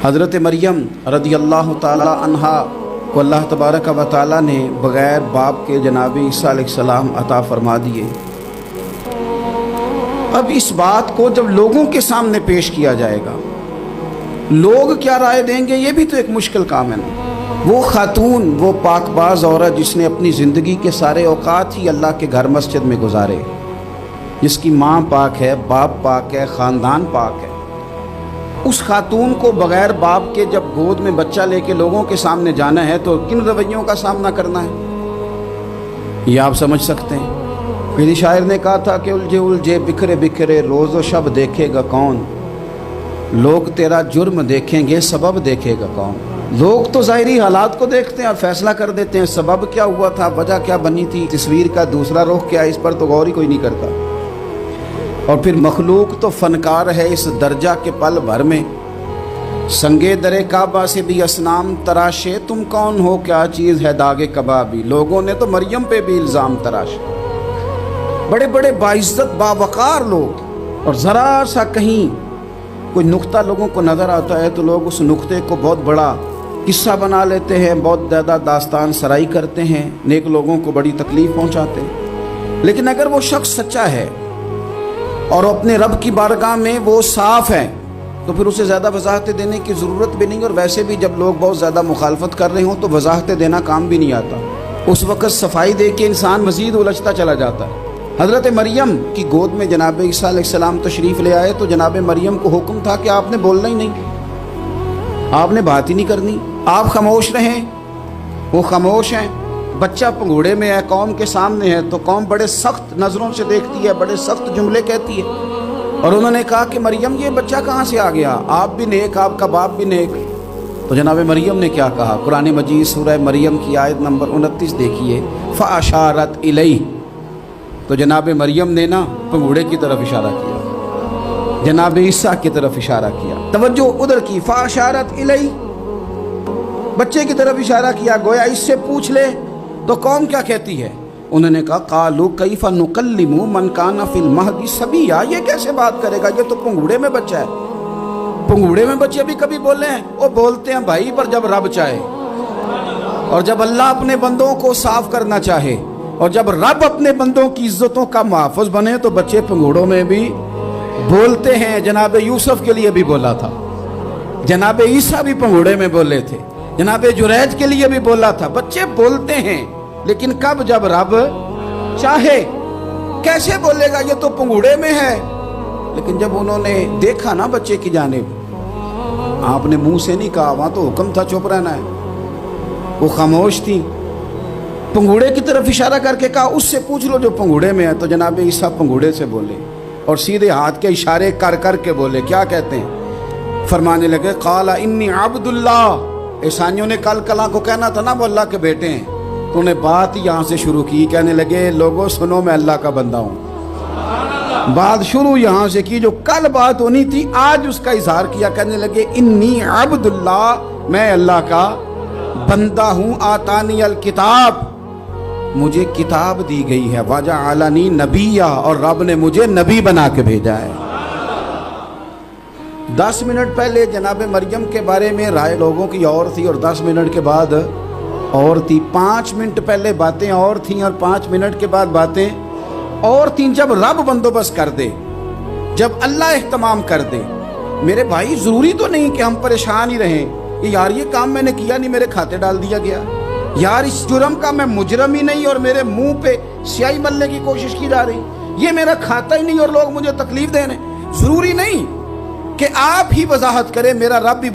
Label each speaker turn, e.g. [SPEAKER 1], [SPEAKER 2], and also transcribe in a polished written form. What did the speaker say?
[SPEAKER 1] حضرت مریم رضی اللہ تعالی عنہا کو اللہ تبارک و تعالی نے بغیر باپ کے جناب عیسیٰ علیہ السلام عطا فرما دیے۔ اب اس بات کو جب لوگوں کے سامنے پیش کیا جائے گا، لوگ کیا رائے دیں گے، یہ بھی تو ایک مشکل کام ہے نا۔ وہ خاتون، وہ پاک باز عورت جس نے اپنی زندگی کے سارے اوقات ہی اللہ کے گھر مسجد میں گزارے، جس کی ماں پاک ہے، باپ پاک ہے، خاندان پاک ہے، اس خاتون کو بغیر باپ کے جب گود میں بچہ لے کے لوگوں کے سامنے جانا ہے تو کن رویوں کا سامنا کرنا ہے، یہ آپ سمجھ سکتے ہیں۔ کسی شاعر نے کہا تھا کہ الجھے الجھے بکھرے بکھرے روز و شب دیکھے گا کون، لوگ تیرا جرم دیکھیں گے سبب دیکھے گا کون۔ لوگ تو ظاہری حالات کو دیکھتے ہیں اور فیصلہ کر دیتے ہیں، سبب کیا ہوا تھا، وجہ کیا بنی تھی، تصویر کا دوسرا رخ کیا، اس پر تو غور ہی کوئی نہیں کرتا۔ اور پھر مخلوق تو فنکار ہے اس درجہ کے پل بھر میں، سنگے درے کعبہ سے بھی اسنام تراشے، تم کون ہو کیا چیز ہے داغ کبابی۔ لوگوں نے تو مریم پہ بھی الزام تراشے، بڑے بڑے باعزت باوقار لوگ، اور ذرا سا کہیں کوئی نقطہ لوگوں کو نظر آتا ہے تو لوگ اس نقطے کو بہت بڑا قصہ بنا لیتے ہیں، بہت زیادہ داستان سرائی کرتے ہیں، نیک لوگوں کو بڑی تکلیف پہنچاتے ہیں۔ لیکن اگر وہ شخص سچا ہے اور اپنے رب کی بارگاہ میں وہ صاف ہے تو پھر اسے زیادہ وضاحتیں دینے کی ضرورت بھی نہیں، اور ویسے بھی جب لوگ بہت زیادہ مخالفت کر رہے ہوں تو وضاحتیں دینا کام بھی نہیں آتا، اس وقت صفائی دے کے انسان مزید الجھتا چلا جاتا ہے۔ حضرت مریم کی گود میں جناب عیسیٰ علیہ السلام تشریف لے آئے تو جناب مریم کو حکم تھا کہ آپ نے بولنا ہی نہیں، آپ نے بات ہی نہیں کرنی، آپ خاموش رہیں۔ وہ خاموش ہیں، بچہ پنگوڑے میں ہے، قوم کے سامنے ہے تو قوم بڑے سخت نظروں سے دیکھتی ہے، بڑے سخت جملے کہتی ہے، اور انہوں نے کہا کہ مریم یہ بچہ کہاں سے آ گیا، آپ بھی نیک، آپ کا باپ بھی نیک۔ تو جناب مریم نے کیا کہا، قرآن مجید سورہ مریم کی آیت نمبر 29 دیکھیے، فَأَشَارَتْ إِلَيْهِ، تو جناب مریم نے نا پنگوڑے کی طرف اشارہ کیا، جناب عیسیٰ کی طرف اشارہ کیا، توجہ ادھر کی، فَأَشَارَتْ إِلَيْهِ، بچے کی طرف اشارہ کیا، گویا اس سے پوچھ لے تو قوم کیا کہتی ہے۔ انہوں نے کہا قالوا کیف نکلم من کان فی المہد صبیا، یہ کیسے بات کرے گا، یہ تو پنگوڑے میں بچہ ہے۔ پنگوڑے میں بچے بھی کبھی بولے ہیں، وہ بولتے ہیں بھائی پر جب رب چاہے، اور جب اللہ اپنے بندوں کو صاف کرنا چاہے، اور جب رب اپنے بندوں کی عزتوں کا محافظ بنے تو بچے پنگوڑوں میں بھی بولتے ہیں۔ جناب یوسف کے لیے بھی بولا تھا، جناب عیسیٰ بھی پنگوڑے میں بولے تھے، جناب جریج کے لیے بھی بولا تھا، بچے بولتے ہیں لیکن کب، جب رب چاہے۔ کیسے بولے گا، یہ تو پنگوڑے میں ہے۔ لیکن جب انہوں نے دیکھا نا بچے کی جانب، آپ نے منہ سے نہیں کہا، وہاں تو حکم تھا چپ رہنا ہے، وہ خاموش تھی، پنگوڑے کی طرف اشارہ کر کے کہا اس سے پوچھ لو جو پنگوڑے میں ہے۔ تو جناب عیسیٰ پنگوڑے سے بولے اور سیدھے ہاتھ کے اشارے کر کر کے بولے، کیا کہتے ہیں، فرمانے لگے قال انی عبد اللہ۔ عیسائیوں نے کل کلاں کو کہنا تھا نا وہ اللہ کے بیٹے ہیں، تو انہیں بات یہاں سے شروع کی، کہنے لگے لوگوں سنو میں اللہ کا بندہ ہوں۔ بات شروع یہاں سے کی، جو کل بات ہونی تھی آج اس کا اظہار کیا، کہنے لگے انی عبد اللہ، میں اللہ کا بندہ ہوں، آتانی الکتاب، مجھے کتاب دی گئی ہے، وجعلنی نبیّا، اور رب نے مجھے نبی بنا کے بھیجا ہے۔ 10 منٹ پہلے جناب مریم کے بارے میں رائے لوگوں کی اور تھی، اور 10 منٹ کے بعد اور تھی۔ 5 منٹ پہلے باتیں اور تھیں اور 5 منٹ کے بعد باتیں اور تھیں۔ جب رب بندوبست کر دے، جب اللہ اہتمام کر دے، میرے بھائی ضروری تو نہیں کہ ہم پریشان ہی رہیں کہ یار یہ کام میں نے کیا نہیں، میرے کھاتے ڈال دیا گیا، یار اس جرم کا میں مجرم ہی نہیں اور میرے منہ پہ سیاہی ملنے کی کوشش کی جا رہی، یہ میرا کھاتا ہی نہیں اور لوگ مجھے تکلیف دے رہے ہیں۔ ضروری نہیں کہ آپ ہی وضاحت کریں، میرا رب بھی